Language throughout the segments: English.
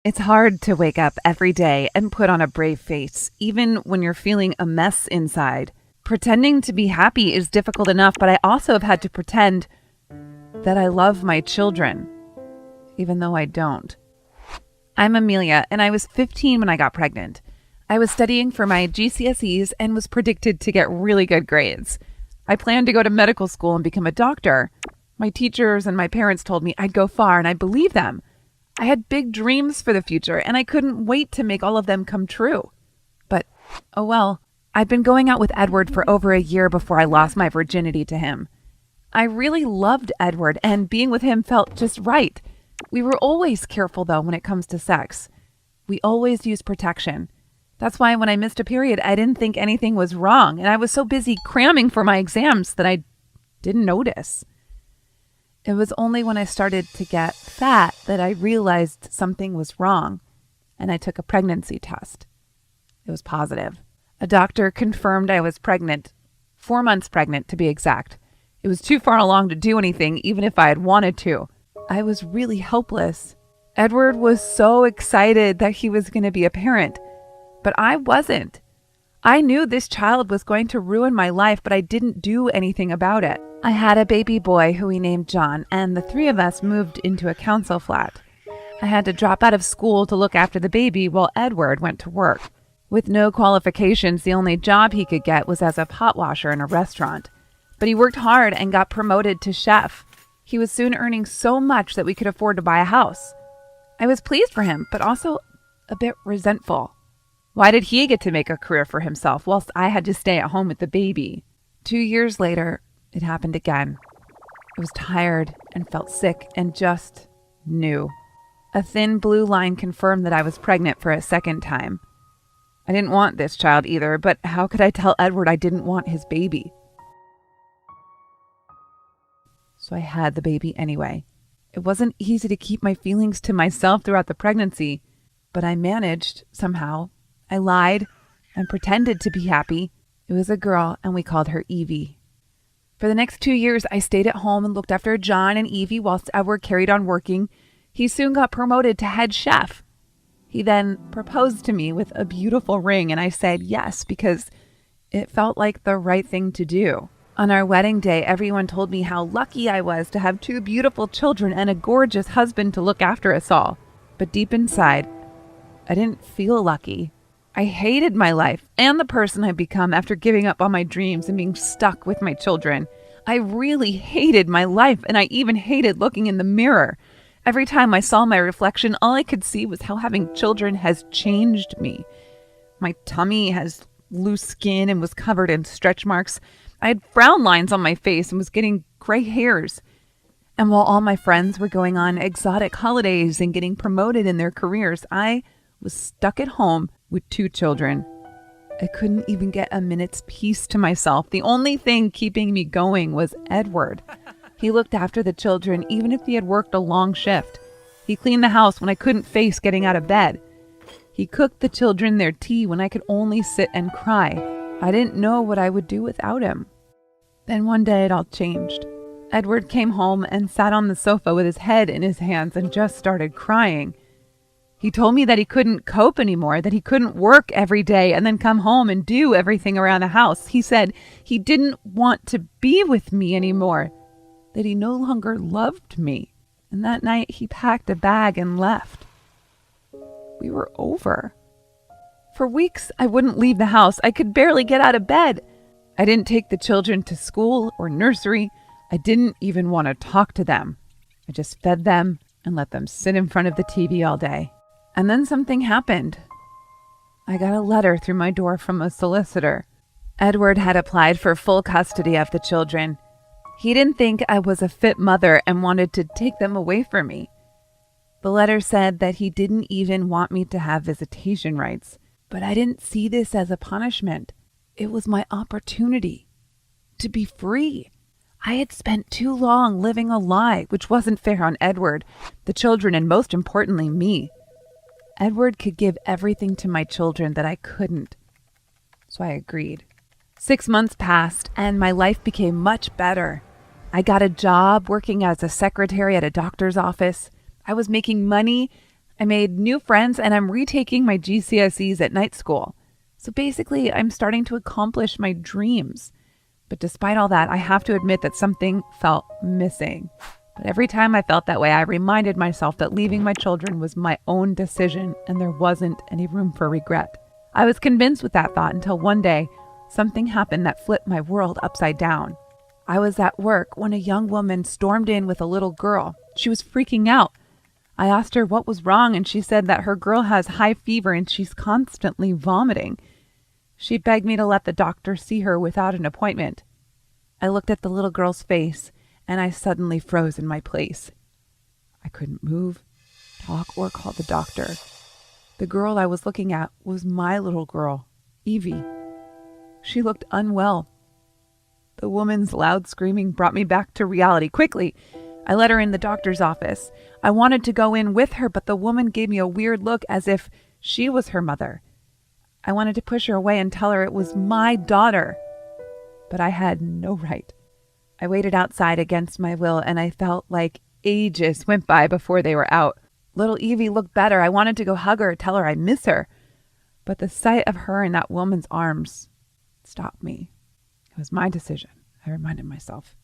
It's hard to wake up every day and put on a brave face, even when you're feeling a mess inside. Pretending to be happy is difficult enough, but I also have had to pretend that I love my children, even though I don't. I'm Amelia, and I was 15 when I got pregnant. I was studying for my GCSEs and was predicted to get really good grades. I planned to go to medical school and become a doctor. My teachers and my parents told me I'd go far, and I believed them. I had big dreams for the future, and I couldn't wait to make all of them come true. But, oh well, I'd been going out with Edward for over a year before I lost my virginity to him. I really loved Edward, and being with him felt just right. We were always careful, though, when it comes to sex. We always used protection. That's why when I missed a period, I didn't think anything was wrong, and I was so busy cramming for my exams that I didn't notice. It was only when I started to get fat that I realized something was wrong, and I took a pregnancy test. It was positive. A doctor confirmed I was pregnant, 4 months pregnant to be exact. It was too far along to do anything, even if I had wanted to. I was really helpless. Edward was so excited that he was going to be a parent, but I wasn't. I knew this child was going to ruin my life, but I didn't do anything about it. I had a baby boy who we named John, and the three of us moved into a council flat. I had to drop out of school to look after the baby while Edward went to work. With no qualifications, the only job he could get was as a pot washer in a restaurant. But he worked hard and got promoted to chef. He was soon earning so much that we could afford to buy a house. I was pleased for him, but also a bit resentful. Why did he get to make a career for himself whilst I had to stay at home with the baby? 2 years later, it happened again. I was tired and felt sick and just knew. A thin blue line confirmed that I was pregnant for a second time. I didn't want this child either, but how could I tell Edward I didn't want his baby? So I had the baby anyway. It wasn't easy to keep my feelings to myself throughout the pregnancy, but I managed somehow. I lied and pretended to be happy. It was a girl, and we called her Evie. For the next 2 years, I stayed at home and looked after John and Evie whilst Edward carried on working. He soon got promoted to head chef. He then proposed to me with a beautiful ring, and I said yes because it felt like the right thing to do. On our wedding day, everyone told me how lucky I was to have 2 beautiful children and a gorgeous husband to look after us all. But deep inside, I didn't feel lucky. I hated my life and the person I'd become after giving up on my dreams and being stuck with my children. I really hated my life, and I even hated looking in the mirror. Every time I saw my reflection, all I could see was how having children has changed me. My tummy has loose skin and was covered in stretch marks. I had frown lines on my face and was getting gray hairs. And while all my friends were going on exotic holidays and getting promoted in their careers, I was stuck at home with 2 children. I couldn't even get a minute's peace to myself. The only thing keeping me going was Edward. He looked after the children even if he had worked a long shift. He cleaned the house when I couldn't face getting out of bed. He cooked the children their tea when I could only sit and cry. I didn't know what I would do without him. Then one day it all changed. Edward came home and sat on the sofa with his head in his hands and just started crying. He told me that he couldn't cope anymore, that he couldn't work every day and then come home and do everything around the house. He said he didn't want to be with me anymore, that he no longer loved me. And that night he packed a bag and left. We were over. For weeks, I wouldn't leave the house. I could barely get out of bed. I didn't take the children to school or nursery. I didn't even want to talk to them. I just fed them and let them sit in front of the TV all day. And then something happened. I got a letter through my door from a solicitor. Edward had applied for full custody of the children. He didn't think I was a fit mother and wanted to take them away from me. The letter said that he didn't even want me to have visitation rights. But I didn't see this as a punishment. It was my opportunity to be free. I had spent too long living a lie, which wasn't fair on Edward, the children, and most importantly, me. Edward could give everything to my children that I couldn't. So I agreed. 6 months passed, and my life became much better. I got a job working as a secretary at a doctor's office. I was making money, I made new friends and I'm retaking my GCSEs at night school. So basically, I'm starting to accomplish my dreams. But despite all that, I have to admit that something felt missing. But every time I felt that way, I reminded myself that leaving my children was my own decision and there wasn't any room for regret. I was convinced with that thought until one day, something happened that flipped my world upside down. I was at work when a young woman stormed in with a little girl. She was freaking out. I asked her what was wrong, and she said that her girl has high fever and she's constantly vomiting. She begged me to let the doctor see her without an appointment. I looked at the little girl's face, and I suddenly froze in my place. I couldn't move, talk, or call the doctor. The girl I was looking at was my little girl, Evie. She looked unwell. The woman's loud screaming brought me back to reality quickly. I let her in the doctor's office. I wanted to go in with her, but the woman gave me a weird look as if she was her mother. I wanted to push her away and tell her it was my daughter, but I had no right. I waited outside against my will, and I felt like ages went by before they were out. Little Evie looked better. I wanted to go hug her, tell her I miss her, but the sight of her in that woman's arms stopped me. It was my decision, I reminded myself.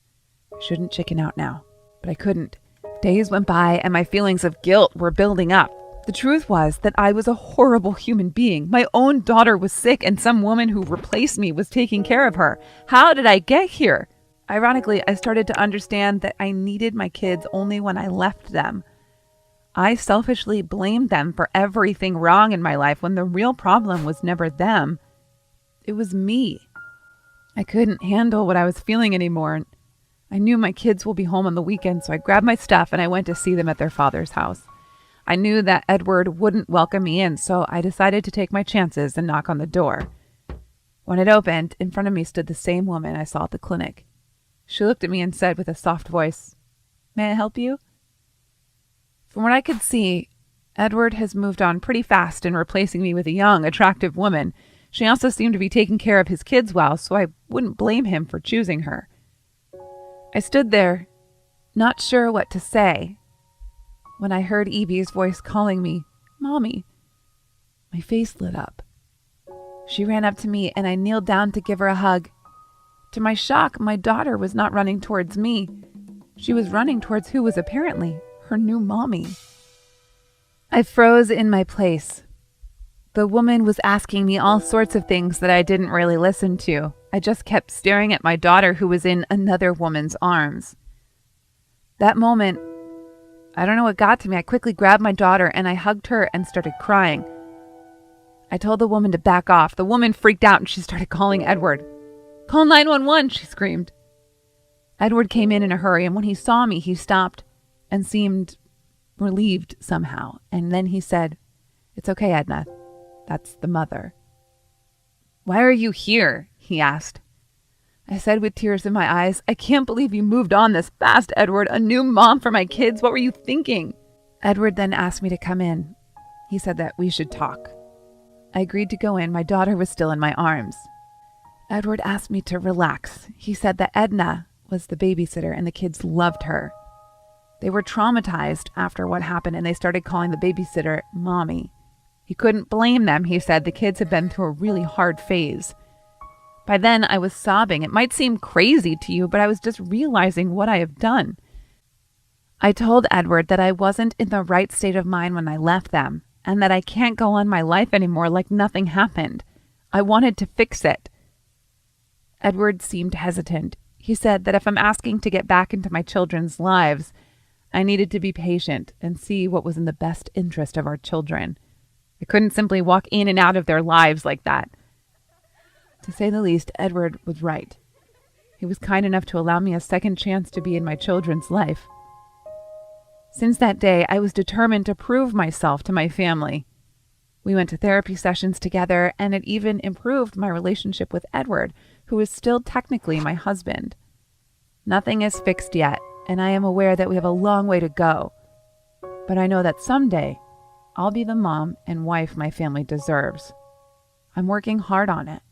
I shouldn't chicken out now. But I couldn't. Days went by and my feelings of guilt were building up. The truth was that I was a horrible human being. My own daughter was sick and some woman who replaced me was taking care of her. How did I get here? Ironically, I started to understand that I needed my kids only when I left them. I selfishly blamed them for everything wrong in my life when the real problem was never them. It was me. I couldn't handle what I was feeling anymore. I knew my kids will be home on the weekend, so I grabbed my stuff and I went to see them at their father's house. I knew that Edward wouldn't welcome me in, so I decided to take my chances and knock on the door. When it opened, in front of me stood the same woman I saw at the clinic. She looked at me and said with a soft voice, "May I help you?" From what I could see, Edward has moved on pretty fast in replacing me with a young, attractive woman. She also seemed to be taking care of his kids well, so I wouldn't blame him for choosing her. I stood there, not sure what to say, when I heard Evie's voice calling me, "Mommy." My face lit up. She ran up to me and I kneeled down to give her a hug. To my shock, my daughter was not running towards me. She was running towards who was apparently her new mommy. I froze in my place. The woman was asking me all sorts of things that I didn't really listen to. I just kept staring at my daughter who was in another woman's arms. That moment, I don't know what got to me. I quickly grabbed my daughter and I hugged her and started crying. I told the woman to back off. The woman freaked out and she started calling Edward. "Call 911, she screamed. Edward came in a hurry, and when he saw me, he stopped and seemed relieved somehow. And then he said, "It's okay, Edna. That's the mother." "Why are you here?" he asked. I said with tears in my eyes, "I can't believe you moved on this fast, Edward. A new mom for my kids. What were you thinking?" Edward then asked me to come in. He said that we should talk. I agreed to go in. My daughter was still in my arms. Edward asked me to relax. He said that Edna was the babysitter and the kids loved her. They were traumatized after what happened and they started calling the babysitter Mommy. He couldn't blame them. He said the kids had been through a really hard phase. By then I was sobbing. It might seem crazy to you, but I was just realizing what I have done. I told Edward that I wasn't in the right state of mind when I left them and that I can't go on my life anymore like nothing happened. I wanted to fix it. Edward seemed hesitant. He said that if I'm asking to get back into my children's lives, I needed to be patient and see what was in the best interest of our children. I couldn't simply walk in and out of their lives like that. To say the least, Edward was right. He was kind enough to allow me a second chance to be in my children's life. Since that day, I was determined to prove myself to my family. We went to therapy sessions together, and it even improved my relationship with Edward, who is still technically my husband. Nothing is fixed yet, and I am aware that we have a long way to go. But I know that someday, I'll be the mom and wife my family deserves. I'm working hard on it.